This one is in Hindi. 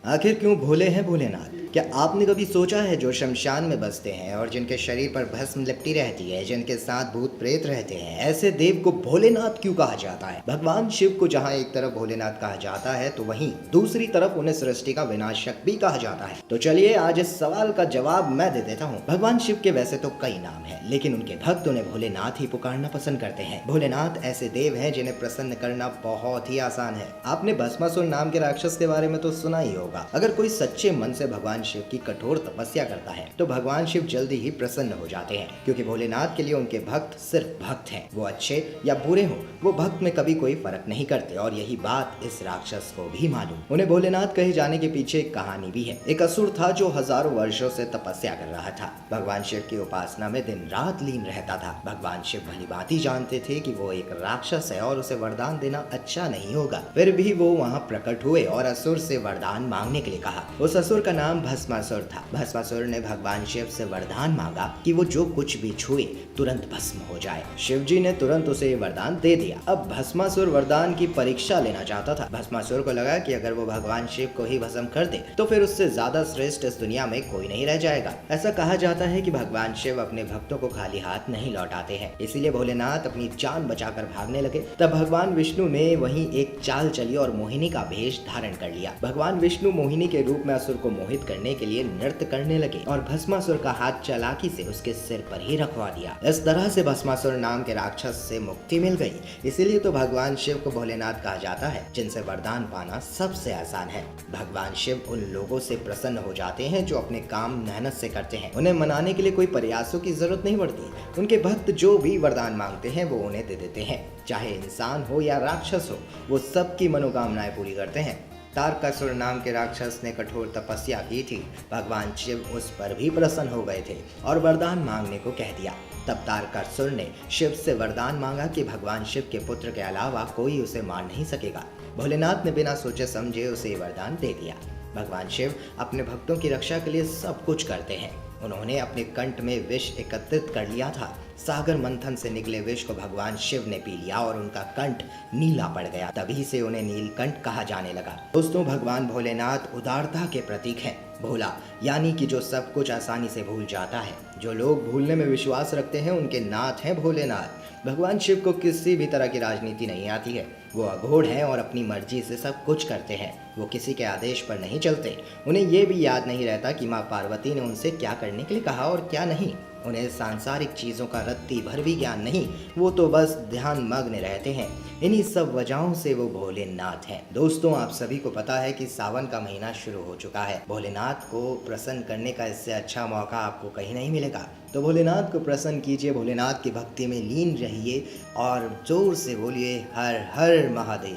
आखिर क्यों भोले हैं भोलेनाथ? क्या आपने कभी सोचा है जो शमशान में बसते हैं और जिनके शरीर पर भस्म लिपटी रहती है, जिनके साथ भूत प्रेत रहते हैं, ऐसे देव को भोलेनाथ क्यों कहा जाता है? भगवान शिव को जहाँ एक तरफ भोलेनाथ कहा जाता है तो वहीं दूसरी तरफ उन्हें सृष्टि का विनाशक भी कहा जाता है। तो चलिए आज इस सवाल का जवाब मैं दे देता हूँ। भगवान शिव के वैसे तो कई नाम है, लेकिन उनके भक्त उन्हें भोलेनाथ ही पुकारना पसंद करते हैं। भोलेनाथ ऐसे देव हैं जिन्हें प्रसन्न करना बहुत ही आसान है। आपने भस्मासुर नाम के राक्षस के बारे में तो सुना ही होगा। अगर कोई सच्चे मन से भगवान शिव की कठोर तपस्या करता है तो भगवान शिव जल्दी ही प्रसन्न हो जाते हैं, क्योंकि भोलेनाथ के लिए उनके भक्त सिर्फ भक्त हैं। वो अच्छे या बुरे हों, वो भक्त में कभी कोई फर्क नहीं करते, और यही बात इस राक्षस को भी मालूम। उन्हें भोलेनाथ कहे जाने के पीछे एक कहानी भी है। एक असुर था जो हजारों वर्षों से तपस्या कर रहा था। भगवान शिव की उपासना में दिन रात लीन रहता था। भगवान शिव भली भांति जानते थे कि वो एक राक्षस है और उसे वरदान देना अच्छा नहीं होगा। फिर भी वो वहाँ प्रकट हुए और असुर से वरदान मांगने के लिए कहा। उस असुर का नाम भस्मासुर था। भस्मासुर ने भगवान शिव से वरदान मांगा कि वो जो कुछ भी छुए तुरंत भस्म हो जाए। शिव जी ने तुरंत उसे ये वरदान दे दिया। अब भस्मासुर वरदान की परीक्षा लेना चाहता था। भस्मासुर को लगा कि अगर वो भगवान शिव को ही भस्म कर दे तो फिर उससे ज्यादा श्रेष्ठ इस दुनिया में कोई नहीं रह जाएगा। ऐसा कहा जाता है कि भगवान शिव अपने भक्तों को खाली हाथ नहीं लौटाते हैं, इसीलिए भोलेनाथ अपनी जान बचाकर भागने लगे। तब भगवान विष्णु ने वहीं एक चाल चली और मोहिनी का भेष धारण कर लिया। भगवान विष्णु मोहिनी के रूप में असुर को मोहित करने के लिए नृत्य करने लगे और भस्मासुर का हाथ चालाकी से उसके सिर पर ही रखवा दिया। इस तरह से भस्मासुर नाम के राक्षस से मुक्ति मिल गई। इसीलिए तो भगवान शिव को भोलेनाथ कहा जाता है, जिनसे वरदान पाना सबसे आसान है। भगवान शिव उन लोगों से प्रसन्न हो जाते हैं जो अपने काम मेहनत से करते हैं। उन्हें मनाने के लिए कोई प्रयासों की जरूरत नहीं पड़ती। उनके भक्त जो भी वरदान मांगते हैं वो उन्हें दे देते हैं। चाहे इंसान हो या राक्षस हो, वो सबकी मनोकामनाएं पूरी करते हैं। तारकासुर नाम के राक्षस ने कठोर तपस्या की थी। भगवान शिव उस पर भी प्रसन्न हो गए थे और वरदान मांगने को कह दिया। तब तारकासुर ने शिव से वरदान मांगा कि भगवान शिव के पुत्र के अलावा कोई उसे मार नहीं सकेगा। भोलेनाथ ने बिना सोचे समझे उसे वरदान दे दिया। भगवान शिव अपने भक्तों की रक्षा के लिए सब कुछ करते हैं। उन्होंने अपने कंठ में विष एकत्रित कर लिया था। सागर मंथन से निकले विष को भगवान शिव ने पी लिया और उनका कंठ नीला पड़ गया। तभी से उन्हें नीलकंठ कहा जाने लगा। दोस्तों, भगवान भोलेनाथ उदारता के प्रतीक हैं। भोला यानी कि जो सब कुछ आसानी से भूल जाता है। जो लोग भूलने में विश्वास रखते हैं उनके नाथ हैं भोलेनाथ। भगवान शिव को किसी भी तरह की राजनीति नहीं आती है। वो अघोर हैं और अपनी मर्जी से सब कुछ करते हैं। वो किसी के आदेश पर नहीं चलते। उन्हें ये भी याद नहीं रहता कि माँ पार्वती ने उनसे क्या करने के लिए कहा और क्या नहीं। उन्हें सांसारिक चीज़ों का रत्ती भर भी ज्ञान नहीं। वो तो बस ध्यान मग्न रहते हैं। इन्हीं सब वजहों से वो भोलेनाथ हैं। दोस्तों, आप सभी को पता है कि सावन का महीना शुरू हो चुका है। भोलेनाथ को प्रसन्न करने का इससे अच्छा मौका आपको कहीं नहीं मिलेगा। तो भोलेनाथ को प्रसन्न कीजिए, भोलेनाथ की भक्ति में लीन रहिए और जोर से बोलिए हर हर महादेव।